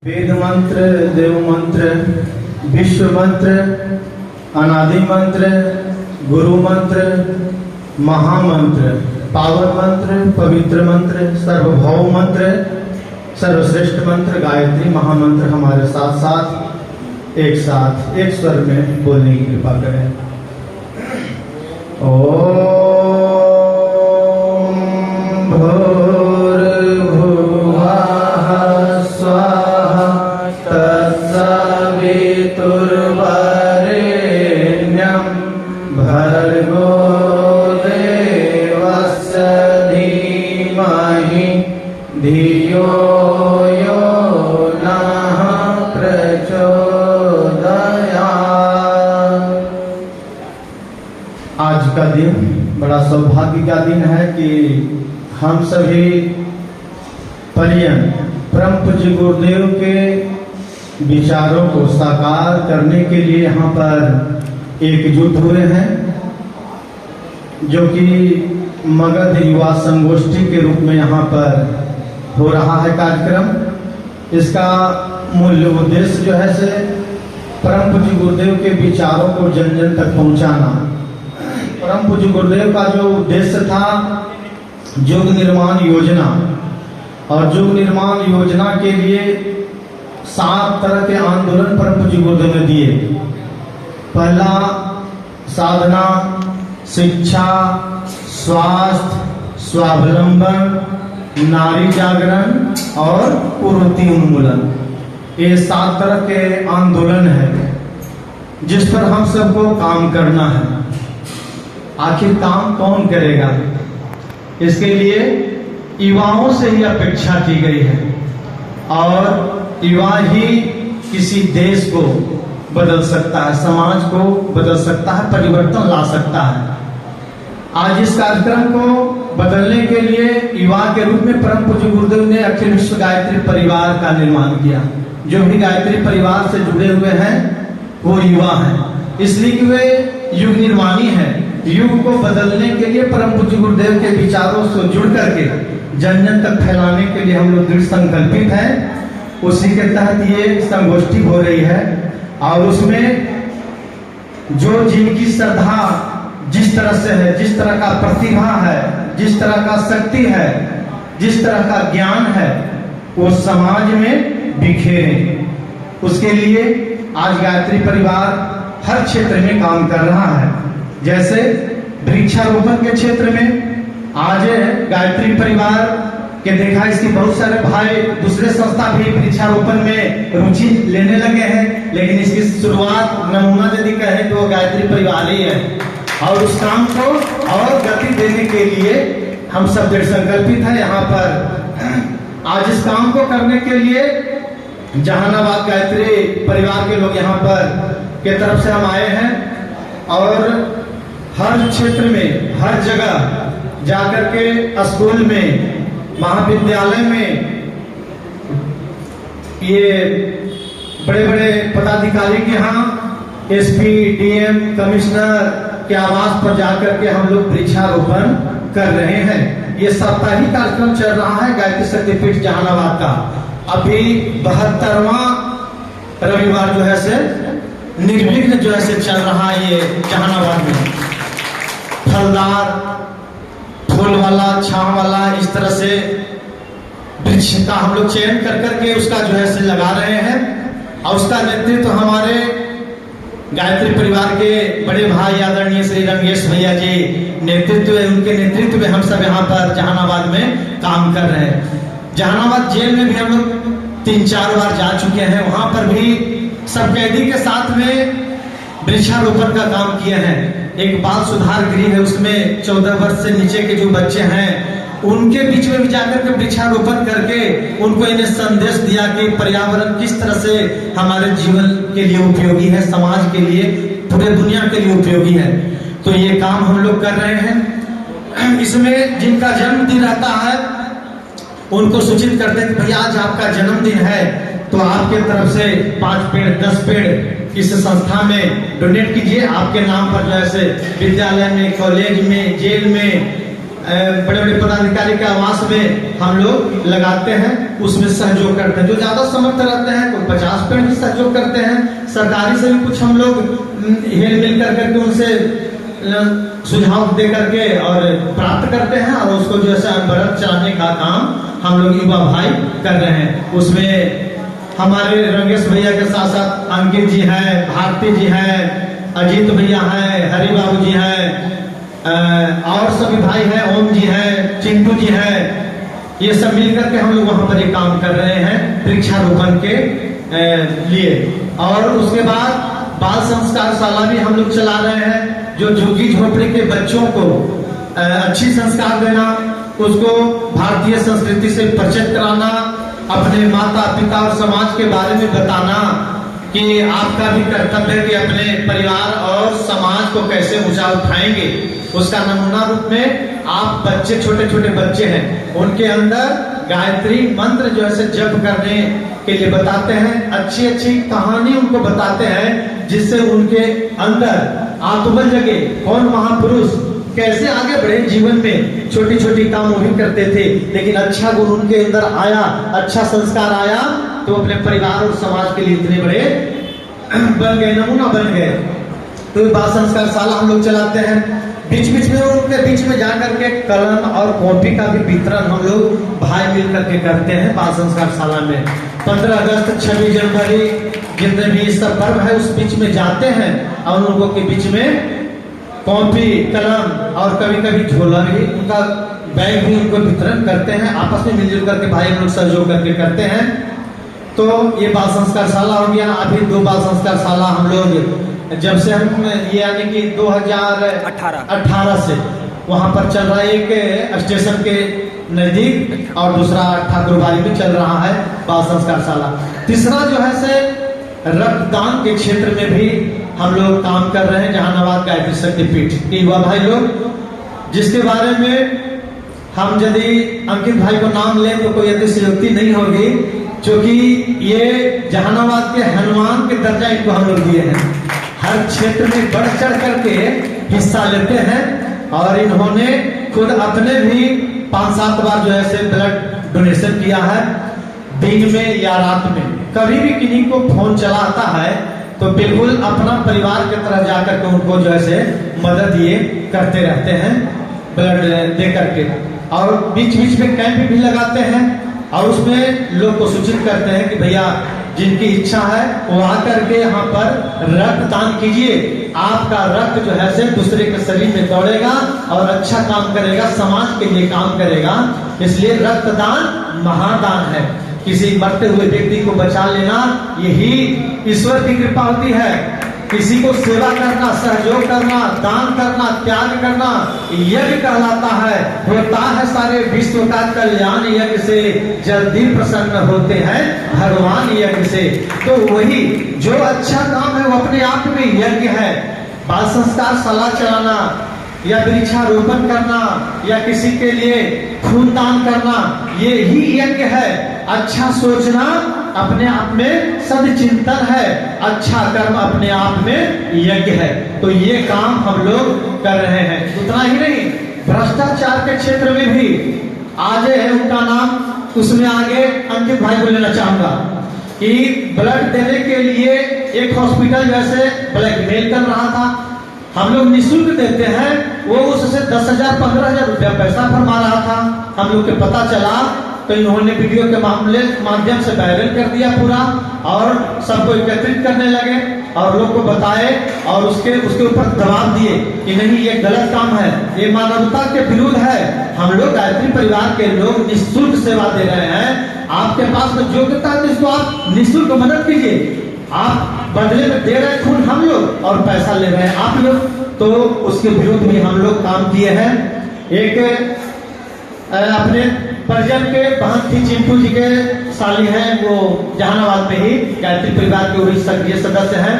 वेद मंत्र, देव मंत्र, विश्व मंत्र, अनादि मंत्र, गुरु मंत्र, महामंत्र, पावन मंत्र, पवित्र मंत्र, सर्वभौम मंत्र, सर्वश्रेष्ठ मंत्र गायत्री महामंत्र हमारे साथ साथ एक स्वर में बोलने की कृपा करें। ओम भर्गो देवस्य धीमहि धियो यो नः प्रचोदयात्। आज का दिन बड़ा सौभाग्य का दिन है कि हम सभी परिजन परम पूज्य गुरुदेव के विचारों को साकार करने के लिए यहाँ पर एकजुट हुए हैं, जो कि मगध युवा संगोष्ठी के रूप में यहाँ पर हो रहा है कार्यक्रम। इसका मूल उद्देश्य जो है से परम पूज्य गुरुदेव के विचारों को जन जन तक पहुँचाना। परम पूज्य गुरुदेव का जो उद्देश्य था युग निर्माण योजना, और युग निर्माण योजना के लिए 7 तरह के आंदोलन परम पूज्य गुरुदेव ने दिए। पहला साधना, शिक्षा, स्वास्थ्य, स्वावलंबन, नारी जागरण और कुरीति उन्मूलन। ये 7 तरह के आंदोलन है जिस पर हम सबको काम करना है। आखिर काम कौन करेगा? इसके लिए युवाओं से ही अपेक्षा की गई है, और युवा ही किसी देश को बदल सकता है, समाज को बदल सकता है, परिवर्तन ला सकता है। आज इस कार्यक्रम को बदलने के लिए युवा के रूप में परम पूज्य गुरुदेव ने अखिल विश्व गायत्री परिवार का निर्माण किया। जो भी गायत्री परिवार से जुड़े हुए हैं वो युवा हैं, इसलिए कि वे युग निर्माणी हैं। युग को बदलने के लिए परम पूज्य गुरुदेव के विचारों से जुड़ करके जन जन तक फैलाने के लिए हम लोग दृढ़ संकल्पित हैं। उसी के तहत ये संगोष्ठी हो रही है, और उसमें जो जिनकी श्रद्धा जिस तरह से है, जिस तरह का प्रतिभा है, जिस तरह का शक्ति है, जिस तरह का ज्ञान है, वो समाज में बिखेरे। उसके लिए आज गायत्री परिवार हर क्षेत्र में काम कर रहा है। जैसे वृक्षारोपण के क्षेत्र में आज गायत्री परिवार के देखा इसकी बहुत सारे भाई दूसरे संस्था भी वृक्षारोपण में रुचि लेने लगे हैं, लेकिन इसकी शुरुआत नमूना यदि कहे तो गायत्री परिवार ही है। और उस काम को और गति देने के लिए हम सब दृढ़ संकल्पित हैं। यहाँ पर आज इस काम को करने के लिए जहानाबाद गायत्री परिवार के लोग यहाँ पर के तरफ से हम आए हैं, और हर क्षेत्र में हर जगह जाकर के स्कूल में, महाविद्यालय में, ये बड़े बड़े पदाधिकारी के यहाँ एसपी, डीएम, कमिश्नर के आवास पर जाकर के हम लोग वृक्षारोपण कर रहे हैं। ये साप्ताहिक कार्यक्रम चल रहा है गायत्री शक्तिपीठ जहानाबाद का। अभी 72वां रविवार जो है से निर्विघ्न जो है से चल रहा है ये जहानाबाद में। फलदार, फूल वाला, छांव वाला, इस तरह से वृक्ष का हम लोग चयन कर करके उसका जो है से लगा रहे हैं, और उसका नेतृत्व हमारे गायत्री परिवार के बड़े भाई आदरणीय श्री रंगेश भैया जी नेतृत्व है। उनके नेतृत्व में हम सब यहाँ पर जहानाबाद में काम कर रहे हैं। जहानाबाद जेल में भी हम लोग 3-4 बार जा चुके हैं। वहां पर भी सब कैदी के साथ में वृक्षारोपण का काम किए हैं। एक बाल सुधार गृह है, उसमें 14 वर्ष से नीचे के जो बच्चे हैं उनके बीच में भी जाकर के वृक्षारोपण करके उनको इन्हें संदेश दिया कि पर्यावरण किस तरह से हमारे जीवन के लिए उपयोगी है, समाज के लिए, पूरे दुनिया के लिए उपयोगी है। तो ये काम हम लोग कर रहे हैं। इसमें जिनका जन्मदिन रहता है उनको सूचित करते हैं कि भैया आज आपका जन्मदिन है, तो आपके तरफ से 5 पेड़ 10 पेड़ इस संस्था में डोनेट कीजिए। आपके नाम पर जो है विद्यालय में, कॉलेज में, जेल में, बड़े बड़े पदाधिकारी के आवास में हम लोग लगाते हैं, उसमें सहयोग करते हैं। जो ज्यादा समर्थ रहते हैं कोई 50% भी सहयोग करते हैं। सरकारी से भी कुछ हम लोग हेल मिल करके उनसे सुझाव दे करके और प्राप्त करते हैं, और उसको जो है अनवरत चलाने का काम हम लोग युवा भाई कर रहे हैं। उसमें हमारे रंगेश भैया के साथ साथ अंकित जी हैं, भारती जी हैं, अजीत भैया हैं, हरि बाबू जी हैं, और सभी भाई हैं, ओम जी हैं, चिंटू जी हैं। ये सब मिलकर के हम लोग वहां पर ये काम कर रहे हैं वृक्षारोपण के लिए। और उसके बाद बाल संस्कार शाला भी हम लोग चला रहे हैं, जो झुग्गी झोपड़ी के बच्चों को अच्छी संस्कार देना, उसको भारतीय संस्कृति से परिचित कराना, अपने माता पिता और समाज के बारे में बताना कि आपका भी कर्तव्य है कि अपने परिवार और समाज को कैसे ऊंचा उठाएंगे। उसका नमूना रूप में आप बच्चे, छोटे छोटे बच्चे हैं, उनके अंदर गायत्री मंत्र जो है जप करने के लिए बताते हैं, अच्छी अच्छी कहानी उनको बताते हैं, जिससे उनके अंदर आत्मबल जगे। कौन महापुरुष कैसे आगे बढ़े जीवन में, छोटी छोटी काम वो भी करते थे, लेकिन अच्छा गुण उनके अंदर आया, अच्छा संस्कार आया, तो अपने परिवार और समाज के लिए इतने बड़े बन गए, नमूना बन गए। तो बाल संस्कार शाला हम लोग चलाते हैं। बीच बीच में उनके बीच में जाकर के कलम और कॉपी का भी वितरण हम लोग भाई मिल करके करते हैं बाल संस्कार शाला में। 15 अगस्त, 26 जनवरी, जितने भी सब पर्व है उस बीच में जाते हैं, और उन लोगों के बीच में कॉपी, कलम और कभी कभी झोला भी, उनका बैग भी उनको वितरण करते हैं। आपस में मिलजुल करके भाई हम लोग सहयोग करके करते हैं। तो ये बाल संस्कार शाला हो गया। अभी 2 बाल संस्कार शाला हम लोग जब से हम ये यानी कि 2018 से वहां पर चल रहा है, एक स्टेशन के नजदीक और दूसरा ठाकुरबाड़ी में चल रहा है बाल संस्कार शाला। तीसरा जो है से रक्तदान के क्षेत्र में भी हम लोग काम कर रहे हैं। जहानाबाद गायत्री शक्तिपीठ के युवा भाई लोग, जिसके बारे में हम यदि अंकित भाई को नाम लें तो कोई अतिशयोक्ति नहीं होगी, क्योंकि ये जहानाबाद के हनुमान के दर्जा इनको हम लोग दिए हैं। हर क्षेत्र में बढ़ चढ़ करके हिस्सा लेते हैं, और इन्होंने खुद अपने भी 5-7 बार जो है ब्लड डोनेशन किया है, दिन में या रात में। कभी भी किन्हीं को फोन चला आता है तो बिल्कुल अपना परिवार की तरह जाकर के उनको जो है मदद ये करते रहते हैं ब्लड दे करके। और बीच बीच में कैंप भी लगाते हैं, और उसमें लोग को सूचित करते हैं कि भैया जिनकी इच्छा है वो आकर के यहाँ पर रक्तदान कीजिए। आपका रक्त जो है दूसरे के शरीर में दौड़ेगा और अच्छा काम करेगा, समाज के लिए काम करेगा। इसलिए रक्तदान महादान है। किसी मरते हुए व्यक्ति को बचा लेना, यही ईश्वर की कृपा होती है। किसी को सेवा करना, सहयोग करना, दान करना, त्याग करना, यज्ञ कहलाता है। होता है सारे विश्व का कल्याण यज्ञ से, जल्दी प्रसन्न होते हैं भगवान यज्ञ से। तो वही जो अच्छा काम है वो अपने आप में यज्ञ है। बाल संस्कार शाला चलाना या वृक्षारोपण करना या किसी के लिए खून दान करना, ये ही यज्ञ है। अच्छा सोचना अपने आप में सदचिंतन है, अच्छा कर्म अपने आप में यज्ञ है। तो ये काम हम लोग कर रहे हैं। उतना ही नहीं, भ्रष्टाचार के क्षेत्र में भी आज है उनका नाम, उसमें आगे अंकित भाई को लेना चाहूंगा कि ब्लड देने के लिए एक हॉस्पिटल जैसे ब्लैकमेल कर रहा था, हम लोग निःशुल्क देते हैं, वो उससे 10,000 15,000 रुपया पैसा फरमा रहा था। हम लोग के पता चला तो इन्होंने वीडियो के माध्यम से वायरल कर दिया पूरा, और सबको एकत्रित करने लगे और लोग को बताए, और उसके ऊपर दबाव दिए कि नहीं ये गलत काम है, ये मानवता के विरुद्ध है। हम लोग गायत्री परिवार के लोग निःशुल्क सेवा दे रहे हैं। आपके पास में योग्यता है तो इसको आप निःशुल्क मदद कीजिए। आप बदले में दे रहे खून हम लोग और पैसा ले रहे हैं आप लोग, तो उसके विरुद्ध भी हम लोग काम किए हैं। एक अपने परिजन के बहन थी, चिंटू जी के साली हैं, वो जहानाबाद में ही गायत्री परिवार के वही सक्रिय सदस्य हैं,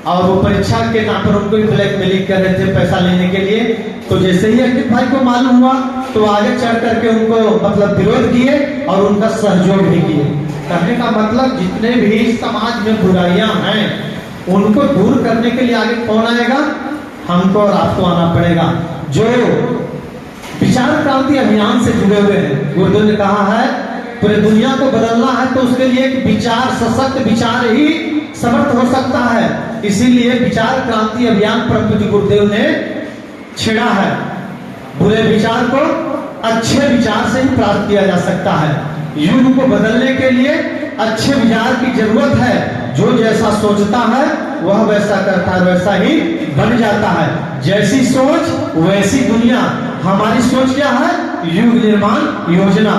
और वो परीक्षा के नाम पर उनको ब्लैकमेलिंग कर रहे थे पैसा लेने के लिए। तो जैसे ही अंकित भाई को मालूम हुआ तो आगे चढ़ करके उनको मतलब विरोध किए और उनका सहयोग भी किए। कहने का मतलब जितने भी समाज में बुराइयां हैं उनको दूर करने के लिए आगे कौन आएगा? हमको और आपको आना पड़ेगा। जो विचार क्रांति अभियान से जुड़े हुए हैं। गुरुदेव ने कहा है पूरे दुनिया को बदलना है तो उसके लिए एक विचार, सशक्त विचार ही समर्थ हो सकता है। इसीलिए विचार क्रांति अभियान परम पूज्य गुरुदेव ने छेड़ा है। बुरे विचार को अच्छे विचार से ही प्राप्त किया जा सकता है। युग को बदलने के लिए अच्छे विचार की जरूरत है। जो जैसा सोचता है वह वैसा करता है, वैसा ही बन जाता है। जैसी सोच वैसी दुनिया। हमारी सोच क्या है? युग निर्माण योजना।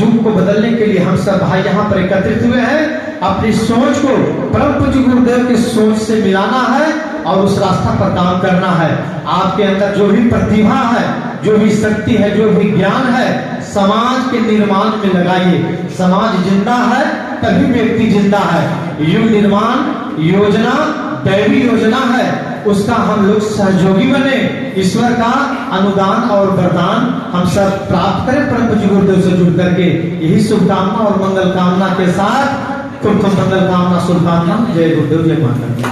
युग को बदलने के लिए हम सब भाई यहाँ पर एकत्रित हुए हैं। अपनी सोच को परम पूज्य गुरुदेव की सोच से मिलाना है और उस रास्ता पर काम करना है। आपके अंदर जो भी प्रतिभा है, जो भी शक्ति है, जो भी ज्ञान है, समाज के निर्माण में लगाइए। समाज जिंदा है तभी व्यक्ति जिंदा है। युग निर्माण योजना दैवी योजना है, उसका हम लोग सहयोगी बने। ईश्वर का अनुदान और वरदान हम सब प्राप्त करें परम पूज्य गुरुदेव से जुड़ करके। यही शुभकामना और मंगल कामना के साथ मंगल कामना शुभकामना। जय गुरुदेव, जय माता।